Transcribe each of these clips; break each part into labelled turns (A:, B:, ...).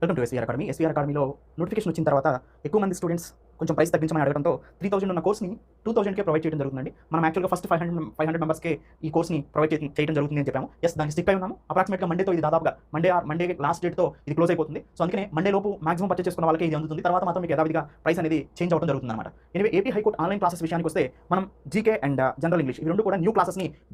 A: Welcome to SVR academy. SVR అకాడమీలో notification వచ్చిన తర్వాత ఎక్కువ మంది స్టూడెంట్స్ కొంచెం ప్రైస్ తగ్గించమని అడగడంతో 3000 ఉన్న కోర్స్ని 2000కే ప్రొవైడ్ చేయడం జరుగుతుందండి. మనం యాక్చువల్గా ఫస్ట్ 500 మెంబర్స్కే ఈ కోర్స్ని ప్రొవైడ్ చేయడం జరుగుతుంది అని చెప్పాము. దానికి స్టిక్ అయి ఉన్నాము. అప్రాక్సిమేట్గా మండేతో ఇది దాదాపుగా మండే లాస్ట్ డేట్తో ఇది క్లోజ్ అయిపోతుంది. సో అందుకనే మండే లోపు మాక్సిమం పర్చేస్ చేసుకున్న వాళ్ళకి ఇది అందుతుంది. తర్వాత మాత్రం మీకు యథావిధిగా ప్రైస్ అనేది చేంజ్ అవడం జరుగుతుంది అనమాట. Anyway AP high court online classes విషయానికి వస్తే మనం జీకే అండ్ జనరల్ ఇంగ్లీష్ ఈ రెండు కూడా న్యూ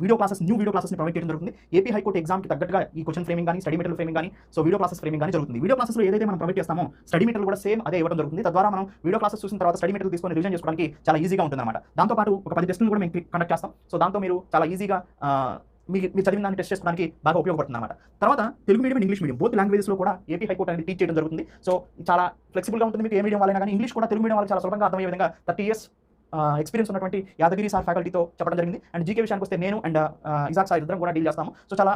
A: వీడియో క్లాసెస్ని ప్రొవైడ్ చేయడం జరుగుతుంది. ఏపీ హైకోర్టు ఎగ్జామ్కి తగ్గట్టుగా ఈ క్వశ్చన్ ఫ్రేమింగ్ కానీ స్టడీ మెటీరియల్ ఫ్రేమింగ్ కానీ వీడియో క్లాసెస్ ఫ్రేమింగ్ కానీ జరుగుతుంది. వీడియో క్లాసెస్లో ఏదైతే మనం ప్రొవైడ్ చేస్తామో స్టడీ మెటీరియల్ కూడా సేమ్ అదే ఇవ్వడం జరుగుతుంది. తద్వారా మనం వీడియో క్లాసెస్ చూసిన తర్వాత స్టడీ మెటీరియల్ తీసుకొని రివిజన్ చేసుకోవడానికి చాలా ఈజీగా ఉంటుంది అనమాట. దాంతోపాటు ఒక 10 టెస్టులు కూడా మేము కండక్ట్ చేస్తాం. సో దాంతో మీరు చాలా ఈజీగా మీరు చదివిన దాన్ని టెస్ట్ చేసుకోవడానికి బాగా ఉపయోగపడుతుంది అనమాట. తర్వాత Telugu medium and English medium both లాంగ్వేజెస్లో కూడా ఏపీ హైకోర్టు అనేది టీచ్ చేయడం జరుగుతుంది. సో చాలా ఫ్లెక్సిబుల్గా ఉంటుంది. మీకు ఏ మీడియం వాళ్ళైనా కానీ ఇంగ్లీష్ కూడా తెలుగు మీడియం వాళ్ళకి చాలా సులభంగా అర్థమయ్యే విధంగా 30 years ఎక్స్పీరియన్స్ ఉన్నటువంటి యాదగిరి సార్ ఫ్యాకల్టీతో చెప్పడం జరిగింది. అండ్ జీకే విషయానికి వస్తే నేను అండ్ ఇజాక్ సార్ ఇద్దరం కూడా డీల్ చేస్తాము. సో చాలా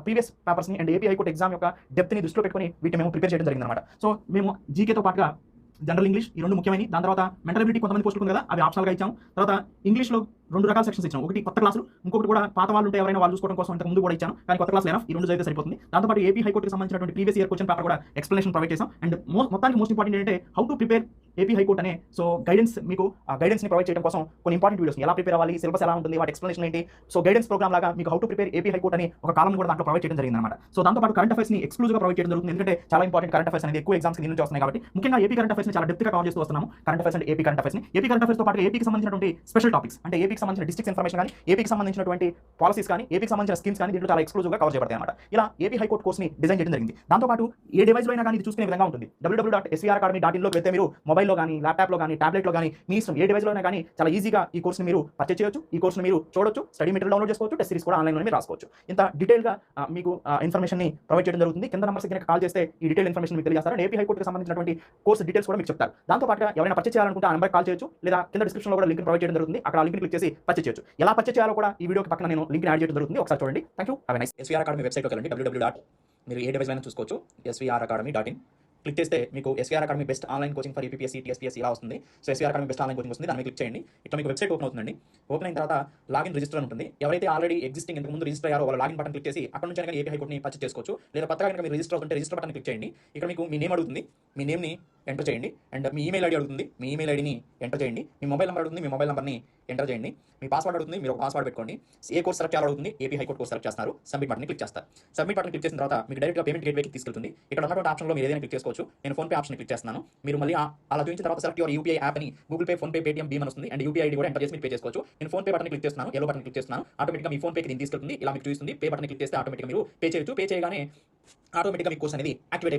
A: ప్రీవియస్ పేపర్స్ని అండ్ ఏపీ హైకోర్టు ఎగ్జామ్ యొక్క డెప్త్ని దృష్టిలో పెట్టుకుని వీటిని మేము ప్రిపేర్ చేయడం జరిగింది అనమాట. సో మేము జీకేతో పాటుగా జనరల్ ఇంగ్లీష్ ఈ రెండు ముఖ్యమైన, దాని తర్వాత మెంటల్ ఎబిలిటీ కొంతమంది పోస్టులు ఉంది కదా, అవి ఆప్షనల్గా ఇచ్చాము. తర్వాత ఇంగ్లీష్లో 2 రకాల సెక్షన్స్ ఇచ్చాము. ఒకటి కొత్త క్లాసులు, ఇంకొకటి కూడా పాత వాళ్ళు ఉంటే ఎవరైనా వాళ్ళు చూసుకోవడం కోసం ఇంతకు ముందు కూడా ఇచ్చాను. కానీ కొత్త క్లాసులు ఈ 2 అయితే సరిపోతుంది. దాంతోపాటు ఏపీ హైకోర్టుకి సంబంధించినటువంటి ప్రీవియస్ ఇయర్ క్వశ్చన్ పేపర్ కూడా ఎక్స్ప్లెనేషన్ ప్రొవైడ్ చేసాం. అండ్ మొత్తానికి మోస్ట్ ఇంపార్టెంట్ ఏంటంటే how to prepare AP high court అనే సో గైడెన్స్, మీకు ఆ గైడెన్స్ని ప్రొవైడ్ చేయడం కోసం కొన్ని ఇంపార్టెంట్ వీడియోస్ ఎలా ప్రిపేర్ అవ్వాలి, సిలబస్ ఎలా ఉంటుంది, వాటి ఎక్స్ప్లెనేషన్ ఏంటి, సో గైడెన్స్ ప్రోగ్రామ్ లాగా మీకు how to prepare AP high court అని ఒక కాలం కూడా దాంట్లో ప్రొవైడ్ చేయడం జరిగింది అనమాట. సో దాంతోపాటు కరెంట్ అఫైర్స్ని ఎక్స్క్లూజివ్గా ప్రొవైడ్ చేయడం జరుగుతుంది. ఎందుకంటే చాలా ఇంపార్టెంట్ కరెంట్ అఫైర్స్ అనేది ఎక్కువ ఎగ్జామ్స్కి దీని నుంచి వస్తున్నాయి కాబట్టి ముఖ్యంగా ఏపీ కరెంట్ అఫైర్స్ని చాలా డెప్త్గా కవర్ చేస్తూ వస్తున్నాము. Current affairs and AP current అఫైర్స్తో పాటు ఏపీకి సంబంధించినటువంటి స్పెషల్ టాపిక్స్ అంటే ఏపీకి సంబంధించిన డిస్ట్రిక్ట్స్ ఇన్ఫర్మేషన్ కానీ, ఏపీకి సంబంధించినటువంటి పాలసీస్ కానీ, ఏపీకి సంబంధించిన స్కీమ్స్ కానీ దీంట్లో చాలా ఎక్స్క్లూజివ్గా కవర్ చేయబడతాయి అనమాట. ఇలా ఏపీ హైకోర్టు కోర్స్ని డిజైన్ చేయడం జరిగింది. దాంతోపాటు ఏ డివైస్లో అయినా కానీ ఇది చూసుకునే విధంగా ఉంటుంది. www.svracademy.in వెళ్తే మీరు మొబైల్లో కానీ, ల్యాప్టాప్లో కానీ, టాబ్లెట్లో కానీ, మీ ఇష్టం ఏ డివైస్లో అయినా కానీ చాలా ఈజీగా ఈ కోర్స్ని మీరు పర్చేస్ చేయొచ్చు. ఈ కోర్స్ని మీరు చూడొచ్చు, స్టడీ మెటీరియల్ డౌన్లోడ్ చేసుకోవచ్చు, టెస్ట్ సిరీస్ కూడా ఆన్లైన్లో మీరు రాసుకోవచ్చు. ఇంత డీటెయిల్గా మీకు ఇన్ఫర్మేషన్ని ప్రొవైడ్ చేయడం జరుగుతుంది. కింద నెంబర్స్ కనుక కాల్ చేస్తే ఈ డీటెయిల్ ఇన్ఫర్మేషన్ మీకు తెలియజేస్తారు. ఏపీ హైకోర్టుకి సంబంధించినటువంటి కోర్స్ డీటెయిల్స్ కూడా మీకు చెప్తారు. దాంతోపాటుగా ఎవరైనా పర్చేస్ చేయాలనుకుంటే ఆ నెంబర్ కాల్ చేయొచ్చు, లేదా కింద డిస్క్రిప్షన్లో కూడా లింక్ ప్రొవైడ్ చేయడం జరుగుతుంది. అక్కడ లింక్ క్లిక్ చేసి పర్చేస్ చేయొచ్చు. ఎలా పర్చేస్ చేయాలో కూడా ఈ వీడియోకి పక్కన నేను లింక్ యాడ్ చేయడం జరుగుతుంది. ఒకసారి చూడండి. Thank you. Have a nice. SVR academy వెబ్సైట్లోకి వెళ్ళండి. www. మీరు ఏ డివైస్ అయినా చూసుకోవచ్చు. svracademy.in క్లిక్ చేస్తే మీకు SVR academy best online coaching for UPSC, TSPSC ఇలా వస్తుంది. So SVR academy best online coaching వస్తుంది. దాన్ని క్లిక్ చేయండి. ఇట్లా మీకు వెబ్సైట్ ఓపెన్ అవుతుందండి. ఓపెన్ అయిన తర్వాత లాగిన్ రిజిస్టర్ ఉంటుంది. ఎవరైతే ఆల్రెడీ ఎగ్జిస్టింగ్ ఇంతకు ముందు రిజిస్టర్ అయ్యారో వాళ్ళ లాగిన్ బటన్ క్లిక్ చేసి అక్కడ నుంచి ఏపీ హైకోర్టుని పర్చేస్ చేసుకోవచ్చు. లేదా కొత్తగా కనుక మీరు రిజిస్టర్ అవుతుంటే రిజిస్టర్ బటన్ క్లిక్ చేయండి. ఇక్కడ మీకు మీ నేమ్ అడుగుతుంది. మీ నేమ్ని ఎంటర్ చేయండి. అండ్ మీ ఈమెయిల్ ఐడి అడుగుతుంది. మీ ఈమెయిల్ ఐడిని ఎంటర్ చేయండి. మీ మొబైల్ నెంబర్ అడుగుతుంది. మీ మొబైల్ నెంబర్ని ఎంటర్ చేయండి. మీ పాస్వర్డ్ అడుగుతుంది. మీరు ఒక పాస్వర్డ్ పెట్టుకోండి. ఏ కోర్స్ సెలెక్ట్ చేయాలడుగుతుంది. ఏపీ హైకోర్టు కోర్స్ సెలెక్ట్ చేస్తారు. సబ్మిట్ బటన్ క్లిక్ చేస్తారు. సబ్మిట్ బటన్ క్లిక్ చేసిన తర్వాత మీకు డైరెక్ట్గా పేమెంట్ గేట్వేకి తీసుకెళ్తుంది. ఇక్కడ ఉన్నటువంటి ఆప్షన్లో మీరు ఏదైనా క్లిక్ చేసుకోవచ్చు. నేను ఫోన్పే ఆప్షన్ క్లిక్ చేస్తున్నాను. మీరు మళ్ళీ అలా చూసిన తర్వాత సెలెక్ట్ యువర్ యూపీఐ యాప్ అని గూగుల్ పే, ఫోన్పే, పేటీఎం, భీమ్ అని వస్తుంది. అండ్ యూపీఐ ఐడి కూడా ఎంటర్ చేసి మీరు పే చేసుకోవచ్చు. నేను ఫోన్పే బటన్ క్లిక్ చేస్తున్నాను. ఎల్లో బటన్ క్లిక్ చేస్తున్నాను. ఆటోమేటిక్గా మీ ఫోన్పేకి దీన్ని తీసుకెళ్తుంది. ఇలా మీకు చూస్తుంది. పే బటన్ క్లిక్ చేస్తే ఆటోమేటిక్గా మీరు పే చేయొచ్చు. పే చేయగానే ఆటోమేటిక్గా మీ కోర్స్ అనేది యాక్టివేట్ అయిపోతుంది.